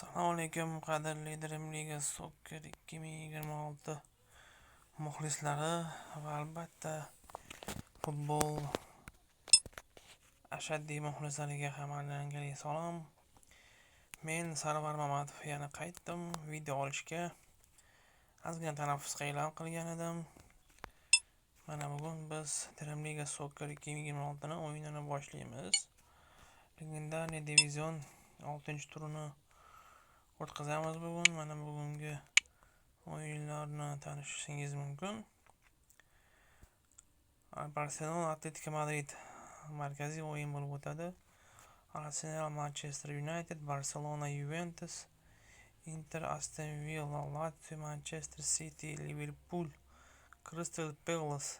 Assalomu alaykum qadrli Dream Liga Soccer 2026 muxlislari va albatta futbol ashaddiy muxlislariga hammalarga salom. Men Sarvar Mamatov yana qaytdim video olishga. Ozgina tanaffusga e'lon qilgan edim. Mana bugun biz Dream Liga Soccer 2026 o'yinini boshlaymiz. Legendariy divizion 6-turini o'tkazamiz bugun. Mana bugungi o'yinlarni tanishishingiz mumkin. Barcelona Atletico Madrid markaziy o'yin bo'lib o'tadi. Arsenal Manchester United, Barcelona Juventus, Inter Aston Villa, Lazio Manchester City, Liverpool Crystal Palace,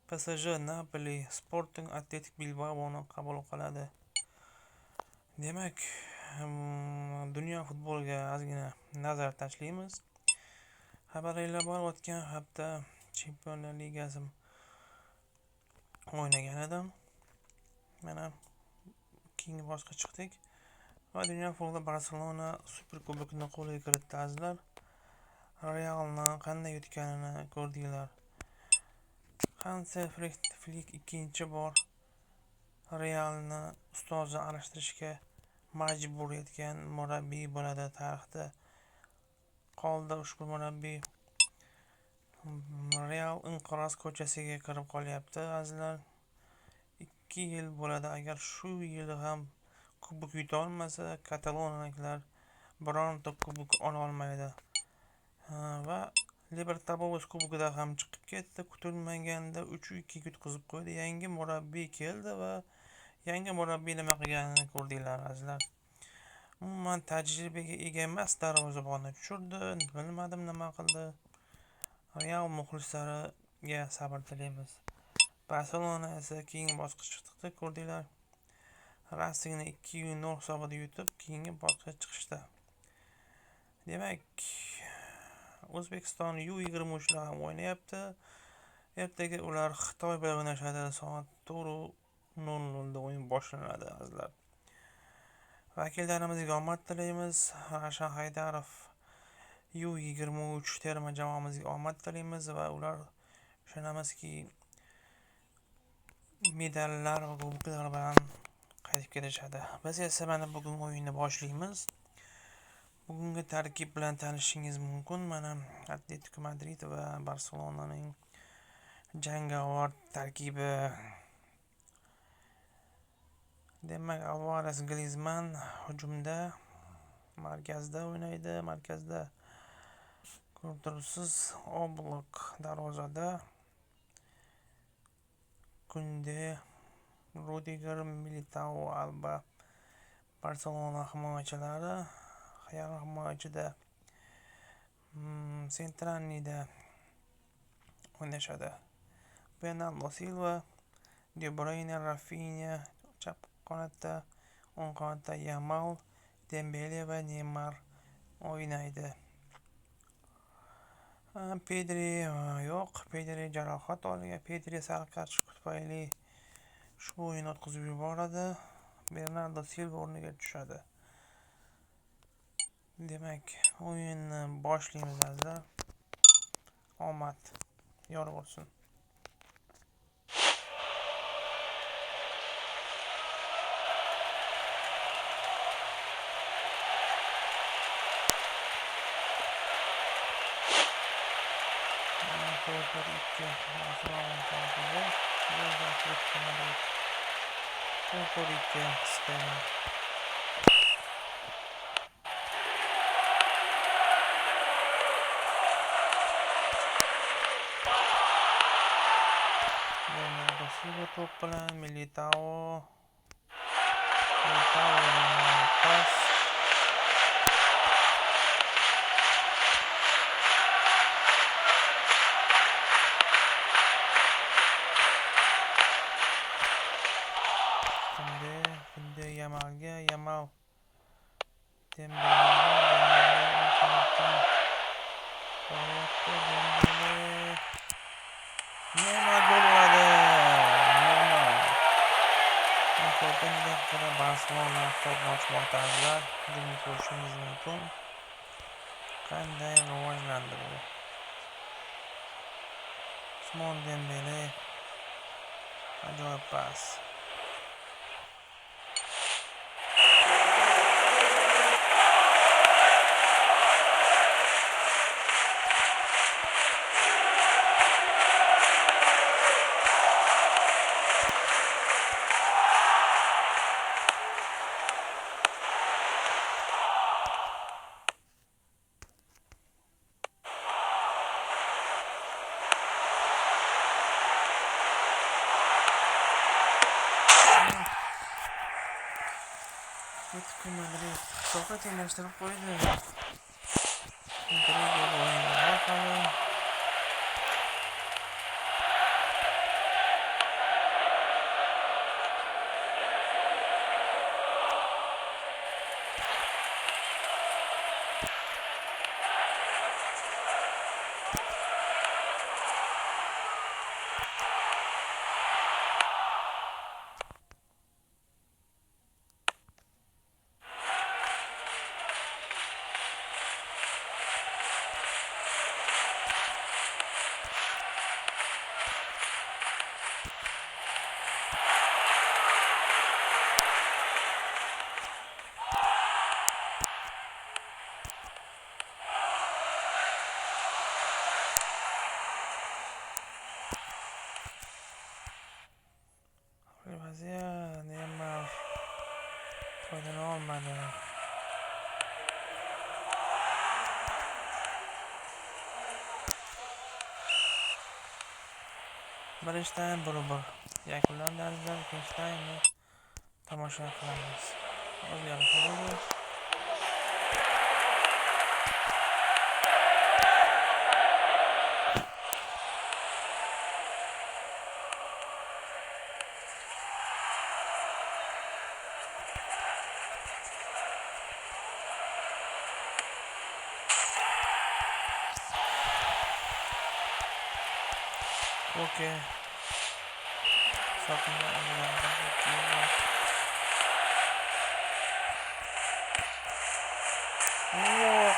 PSG Napoli, Sporting Athletic Bilbao'ni qabul qiladi. Demak, dunyo futboliga ozgina nazar tashlaymiz. Xabarlar bor, o'tgan hafta Chempionlar Ligasi o'ynagan edim. Mana keyingi bosqichga chiqdik va dunyo futbolida Barselona Superkubokni qo'lga kiritdi. Realni qanday yutganini ko'rdinglar. Hansi Flick ikkinchi bor Realni ustozini almashtirishga majbur etgan murabbiy bo'ladi. Tarixda qoldi ushbu murabbiy. Real inqiroz ko'chasiga kirib qolyapti, azizlar. 2 yil bo'ladi, agar shu yil ham kubok yuta olmasa, katalonliklar bironta kubok ola olmaydi. Va Libertadores kubogida ham chiqib ketdi. Kutilmaganda 3-2 yutqazib qo'ydi. Yangi murabbiy keldi va yangi murabbiy nima qilganini ko'rdinglar, azizlar. Umuman tajribaga ega emas, darvozabonni tushirdi. Bilmadim nima qildi. Real muxlislariga sabr tilaymiz. Barselona esa keyingi bosqichga chiqdi, ko'rdinglar. Racingni 2-0 hisobida yutib, keyingi bosqichga chiqishdi. Demak, O'zbekiston U23 lar ham o'ynayapti. Ertaga ular Xitoy bilan o'ynashadi. Soat 4:00 da o'yin boshlanadi, azizlar. Vakillarimizga omad tilaymiz. Ravshan Haydarov U23 terma jamoamizga omad tilaymiz va ular ishonamizki medallar va kuboklar bilan qaytib kelishadi. Biz esa mana bugun o'yinni boshlaymiz. Bugungi tarkib bilan tanishishingiz mumkin. Mana Atletico Madrid va Barselonaning jangovar tarkibi. Demak, Alvarez, Griezmann hujumda, markazda o'ynaydi. Markazda ko'rtirsiz Oblak darvozada. Kunde, Rudiger, Militao, Alba Barselona himoyachilari. Xayol himoyachida Centralnida o'ynashadi. Bernardo Silva, De Bruyne, Rafinha chap qanotda, o'ng qanotda Yamal, Dembele va Neymar o'ynaydi. Pedri yo'q, Pedri jarohat olgan. Pedri sariq kartochka tufayli ushbu o'yin o'tkazib yuboradi. Bernardo Silva o'rniga tushadi. Demak, o'yinni boshlaymiz, azizlar. Omad yor bo'lsin. Top bilan Militao pas. Kunde Yamalga, Yamal Neymar gol uradi. Barselona hisobni ochmoqda azizlar. Hujumni ko'rishingiz mumkin. Qanday rivojlandi bu? Usmon Dembele ajoyib pas. Atletico Madrid hisobni tenglashtirib qo'ydi. Rodrigo o'yinga orqali vaziyat Neymar foydalana olmadi. Birinchi taym 1-1 yakunlandi azizlar. Ikkinchi taymni tomosha qilamiz. O'zgarish bo'ldi. Okey.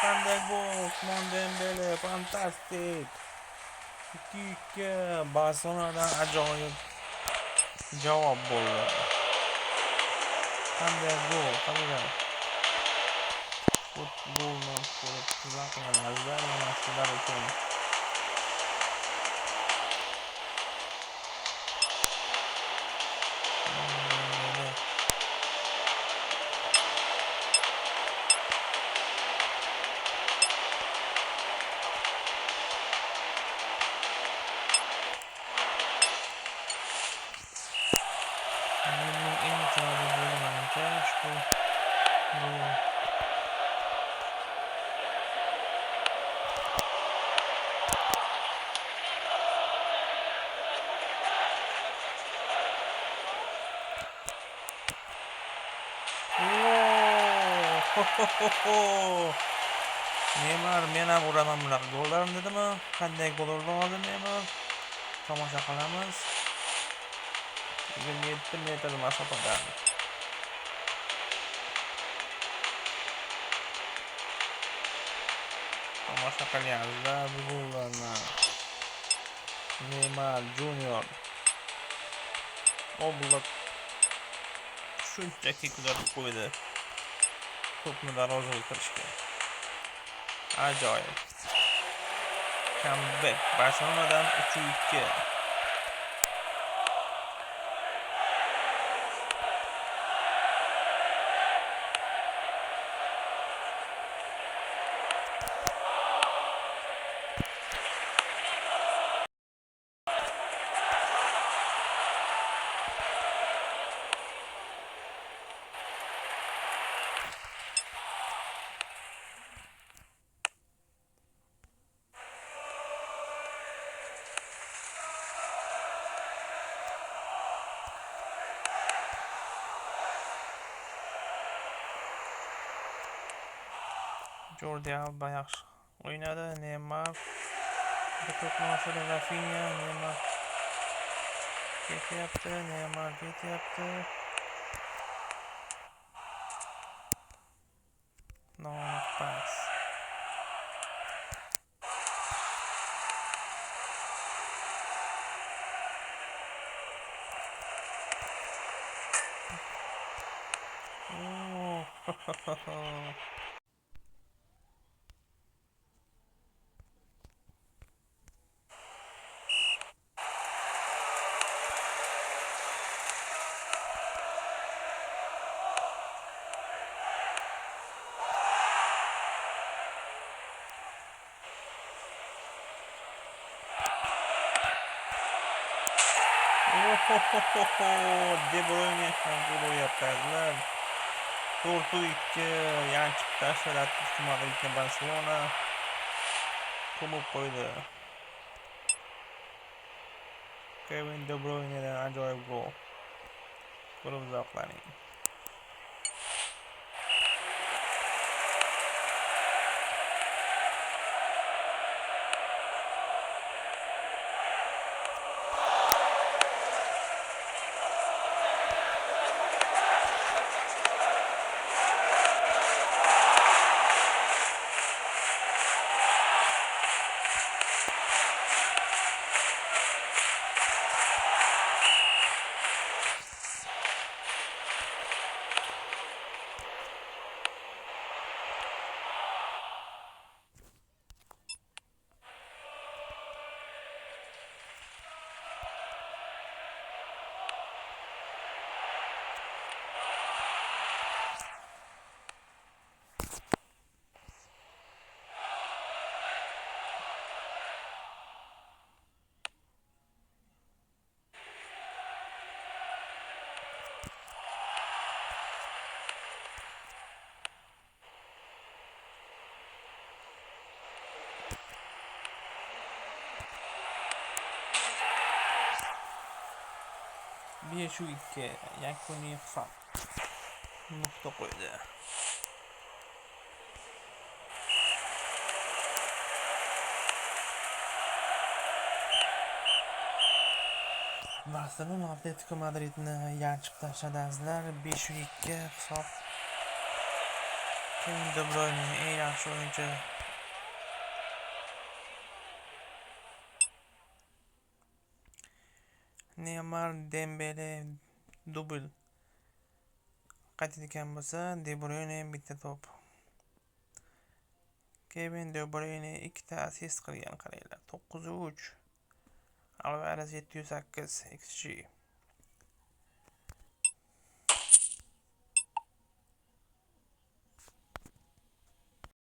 Qanday gol! Usmon Dembele fantastik. 2-2 Barselonadan ajoyib javob bo'ldi. Qanday gol! Qanday futbolni ko'rib zavqlanganlar mana sizlar uchun. Neymar men ham uraman bunaqa gollarni dedimi? Qanday gol urdi hozir Neymar? Tomosha qilamiz. 27 metr masofadan. Tomosha qilyapsizlar bu gollarni. Neymar Junior Oblak shunchaki kuzatib qo'ydi. To'pni darvozaga kirishga. Ajoyib. Comeback Barselonadan 3-2. Jordi Alba yaxshi o'ynadi. Neymar to'pni oshirdi. Rafinha Neymar ketyapti. Noaniq pas. Oh. De Bruyne ham gol uryapti azizlar. 4-2 yanchib tashladi Atletico Madridga Barselona. Ko'mib qo'ydi. Kevin De Bruyne'dan ajoyib gol. Ko'rib zavqlaning. Shu 2 yakuniy hisob nuqta qo'ydi. Barselona Atletico Madridni yanchib tashladi azizlar. 5-2 hisob. Kevin De Bruyne eng yaxshi o'yinchi. Neymar, Dembele dubl qayd etgan bo'lsa, De Bruyne bitta to'p. Kevin De Bruyne 2 ta assist qilgan qaranglar. 9-3. Alvarez 708 XG.